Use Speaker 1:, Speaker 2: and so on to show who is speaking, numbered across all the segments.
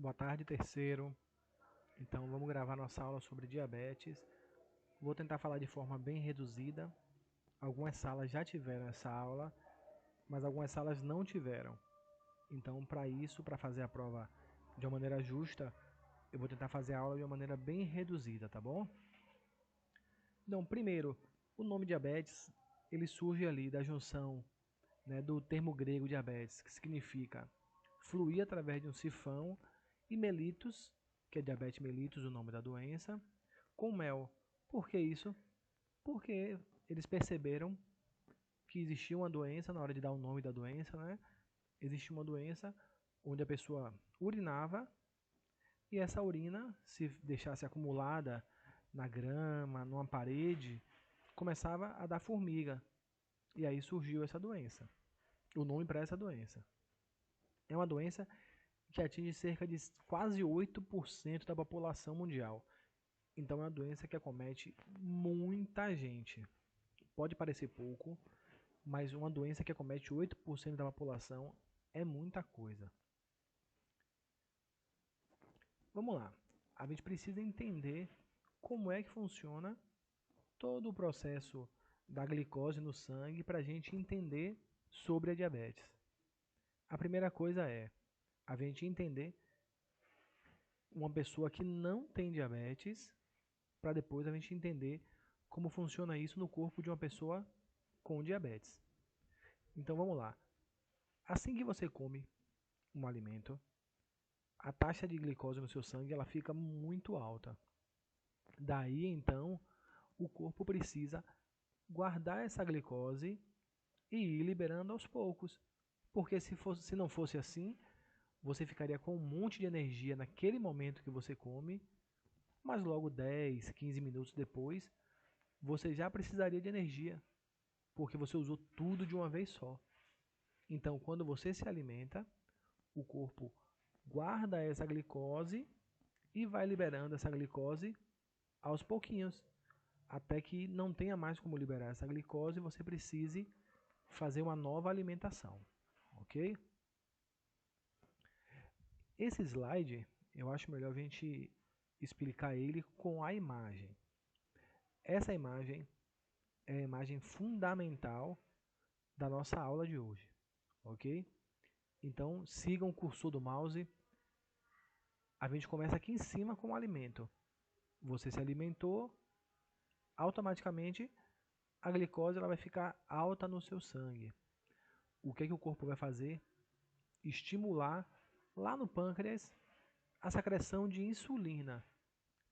Speaker 1: Boa tarde, terceiro. Então vamos gravar nossa aula sobre diabetes. Vou tentar falar de forma bem reduzida. Algumas salas já tiveram essa aula, mas algumas salas não tiveram. Então, para isso, para fazer a prova de uma maneira justa, eu vou tentar fazer a aula de uma maneira bem reduzida, tá bom? Então, primeiro, o nome diabetes, ele surge ali da junção, do termo grego diabetes, que significa fluir através de um sifão, e mellitus, que é diabetes mellitus, o nome da doença, com mel. Por que isso? Porque eles perceberam que existia uma doença, na hora de dar o nome da doença, existia uma doença onde a pessoa urinava e essa urina, se deixasse acumulada na grama, numa parede, começava a dar formiga. E aí surgiu essa doença. O nome para essa doença. É uma doença que atinge cerca de quase 8% da população mundial. Então é uma doença que acomete muita gente. Pode parecer pouco, mas uma doença que acomete 8% da população é muita coisa. Vamos lá. A gente precisa entender como é que funciona todo o processo da glicose no sangue para a gente entender sobre a diabetes. A primeira coisa é a gente entender uma pessoa que não tem diabetes, para depois a gente entender como funciona isso no corpo de uma pessoa com diabetes. Então vamos lá. Assim que você come um alimento, a taxa de glicose no seu sangue ela fica muito alta. Daí então o corpo precisa guardar essa glicose e ir liberando aos poucos. Porque se não fosse assim, você ficaria com um monte de energia naquele momento que você come, mas logo 10, 15 minutos depois, você já precisaria de energia, porque você usou tudo de uma vez só. Então, quando você se alimenta, o corpo guarda essa glicose e vai liberando essa glicose aos pouquinhos, até que não tenha mais como liberar essa glicose e você precise fazer uma nova alimentação, ok? Esse slide, eu acho melhor a gente explicar ele com a imagem. Essa imagem é a imagem fundamental da nossa aula de hoje, ok? Então, sigam o cursor do mouse. A gente começa aqui em cima com o alimento. Você se alimentou, automaticamente a glicose ela vai ficar alta no seu sangue. O que o corpo vai fazer? Estimular lá no pâncreas a secreção de insulina.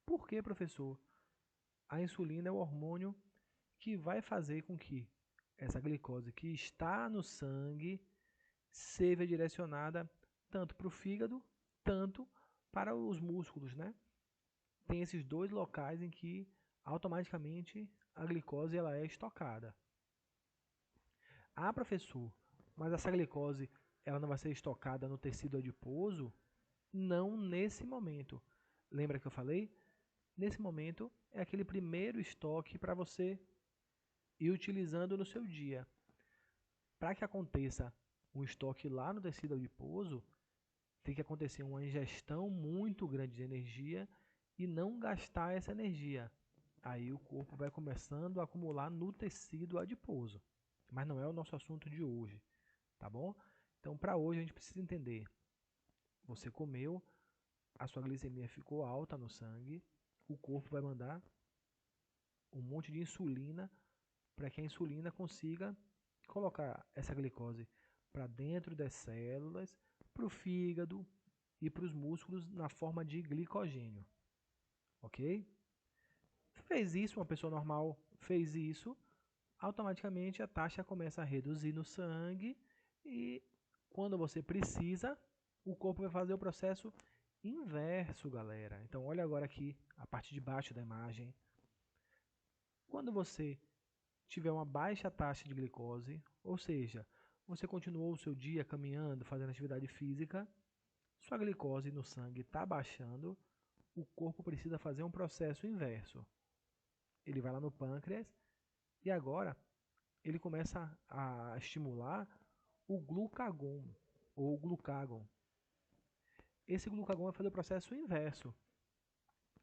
Speaker 1: Por que, professor? A insulina é o hormônio que vai fazer com que essa glicose que está no sangue seja direcionada tanto para o fígado, tanto para os músculos, Tem esses dois locais em que automaticamente a glicose ela é estocada. Ah, professor, mas essa glicose ela não vai ser estocada no tecido adiposo? Não nesse momento. Lembra que eu falei? Nesse momento é aquele primeiro estoque para você ir utilizando no seu dia. Para que aconteça um estoque lá no tecido adiposo, tem que acontecer uma ingestão muito grande de energia e não gastar essa energia. Aí o corpo vai começando a acumular no tecido adiposo. Mas não é o nosso assunto de hoje, tá bom? Então, para hoje a gente precisa entender. Você comeu, a sua glicemia ficou alta no sangue, o corpo vai mandar um monte de insulina para que a insulina consiga colocar essa glicose para dentro das células, para o fígado e para os músculos na forma de glicogênio. Ok? Fez isso, uma pessoa normal fez isso, automaticamente a taxa começa a reduzir no sangue e quando você precisa, o corpo vai fazer o processo inverso, galera. Então olha agora aqui a parte de baixo da imagem. Quando você tiver uma baixa taxa de glicose, ou seja, você continuou o seu dia caminhando, fazendo atividade física, sua glicose no sangue está baixando, o corpo precisa fazer um processo inverso. Ele vai lá no pâncreas e agora ele começa a estimular o glucagon ou glucagon. esse glucagon vai fazer o processo inverso.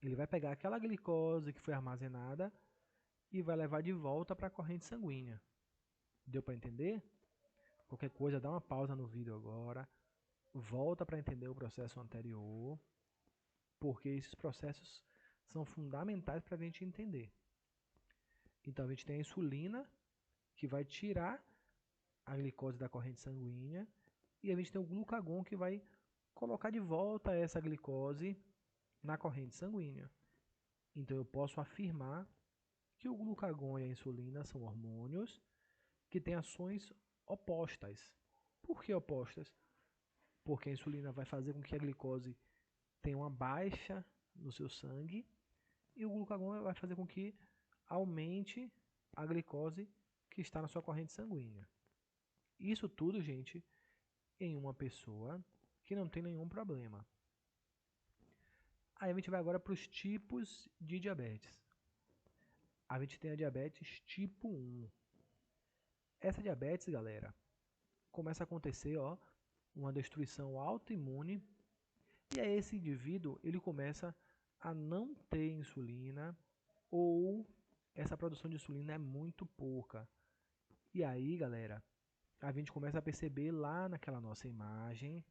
Speaker 1: Ele vai pegar aquela glicose que foi armazenada e vai levar de volta para a corrente sanguínea. Deu para entender? Qualquer coisa, dá uma pausa no vídeo agora, volta para entender o processo anterior, porque esses processos são fundamentais para a gente entender. Então a gente tem a insulina, que vai tirar a glicose da corrente sanguínea, e a gente tem o glucagon, que vai colocar de volta essa glicose na corrente sanguínea. Então eu posso afirmar que o glucagon e a insulina são hormônios que têm ações opostas. Por que opostas? Porque a insulina vai fazer com que a glicose tenha uma baixa no seu sangue e o glucagon vai fazer com que aumente a glicose que está na sua corrente sanguínea. Isso tudo, gente, em uma pessoa que não tem nenhum problema. Aí a gente vai agora para os tipos de diabetes. A gente tem a diabetes tipo 1. Essa diabetes, galera, começa a acontecer, uma destruição autoimune, e aí esse indivíduo ele começa a não ter insulina, ou essa produção de insulina é muito pouca. E aí, galera, a gente começa a perceber lá naquela nossa imagem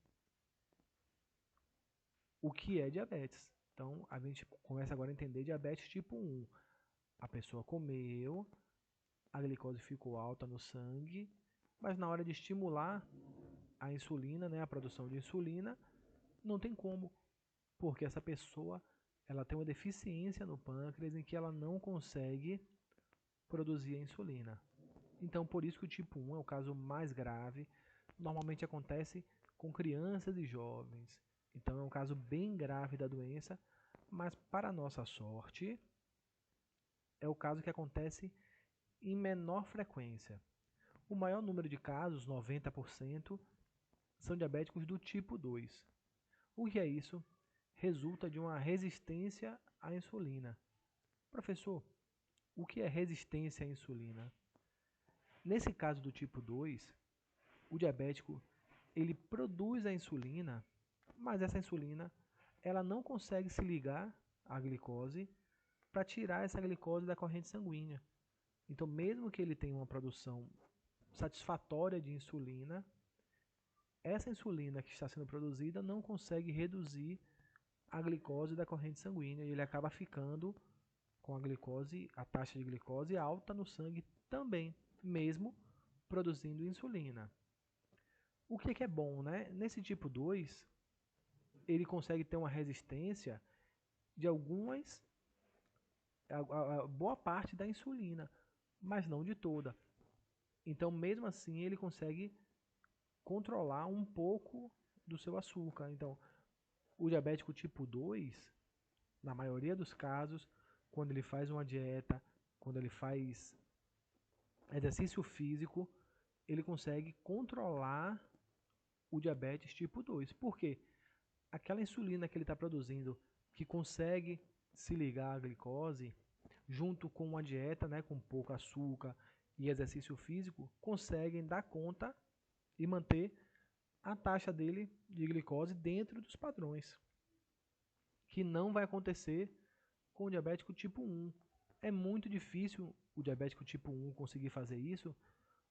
Speaker 1: o que é diabetes. Então, a gente começa agora a entender diabetes tipo 1. A pessoa comeu, a glicose ficou alta no sangue, mas na hora de estimular a insulina, né, a produção de insulina, não tem como, porque essa pessoa ela tem uma deficiência no pâncreas em que ela não consegue produzir a insulina. Então, por isso que o tipo 1 é o caso mais grave. Normalmente acontece com crianças e jovens. Então, é um caso bem grave da doença, mas para nossa sorte, é o caso que acontece em menor frequência. O maior número de casos, 90%, são diabéticos do tipo 2. O que é isso? Resulta de uma resistência à insulina. Professor, o que é resistência à insulina? Nesse caso do tipo 2, o diabético ele produz a insulina, mas essa insulina ela não consegue se ligar à glicose para tirar essa glicose da corrente sanguínea. Então, mesmo que ele tenha uma produção satisfatória de insulina, essa insulina que está sendo produzida não consegue reduzir a glicose da corrente sanguínea e ele acaba ficando com a glicose, a taxa de glicose alta no sangue também, mesmo produzindo insulina. O que é bom, né? Nesse tipo 2, ele consegue ter uma resistência de a boa parte da insulina, mas não de toda. Então, mesmo assim, ele consegue controlar um pouco do seu açúcar. Então, o diabético tipo 2, na maioria dos casos, quando ele faz uma dieta, quando ele faz exercício físico, ele consegue controlar o diabetes tipo 2. Por quê? Aquela insulina que ele está produzindo, que consegue se ligar à glicose, junto com uma dieta, né, com pouco açúcar e exercício físico, conseguem dar conta e manter a taxa dele de glicose dentro dos padrões, que não vai acontecer com o diabético tipo 1. É muito difícil o diabético tipo 1 conseguir fazer isso,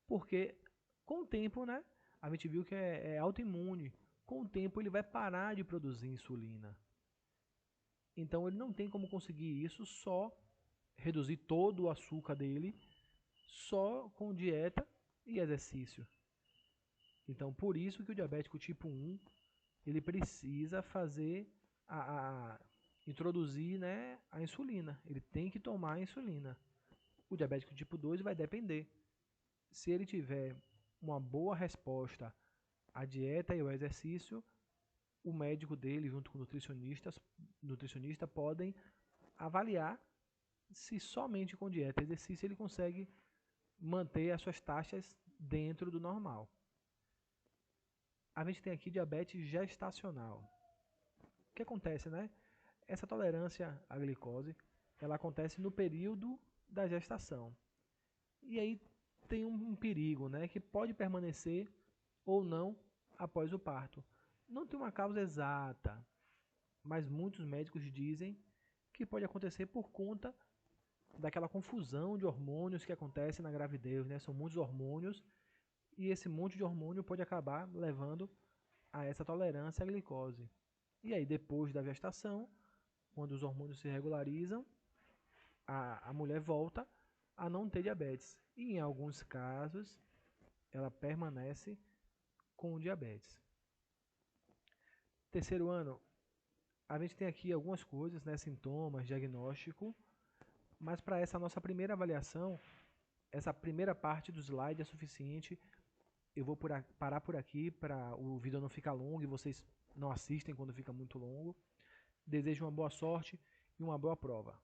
Speaker 1: porque com o tempo, né, a gente viu que é autoimune. Com o tempo ele vai parar de produzir insulina. Então ele não tem como conseguir isso só reduzir todo o açúcar dele só com dieta e exercício. Então por isso que o diabético tipo 1 ele precisa fazer introduzir, né, a insulina. Ele tem que tomar a insulina. O diabético tipo 2 vai depender. Se ele tiver uma boa resposta à dieta e ao exercício, o médico dele, junto com o nutricionista, podem avaliar se somente com dieta e exercício ele consegue manter as suas taxas dentro do normal. A gente tem aqui diabetes gestacional. O que acontece, né? Essa tolerância à glicose, ela acontece no período da gestação. E aí tem um perigo, né, que pode permanecer ou não após o parto. Não tem uma causa exata, mas muitos médicos dizem que pode acontecer por conta daquela confusão de hormônios que acontece na gravidez, né? São muitos hormônios e esse monte de hormônio pode acabar levando a essa tolerância à glicose. E aí, depois da gestação, quando os hormônios se regularizam, a mulher volta a não ter diabetes. E em alguns casos, ela permanece com diabetes. Terceiro ano, a gente tem aqui algumas coisas, né, sintomas, diagnóstico, mas para essa nossa primeira avaliação, essa primeira parte do slide é suficiente. Eu vou parar por aqui para o vídeo não ficar longo e vocês não assistem quando fica muito longo. Desejo uma boa sorte e uma boa prova.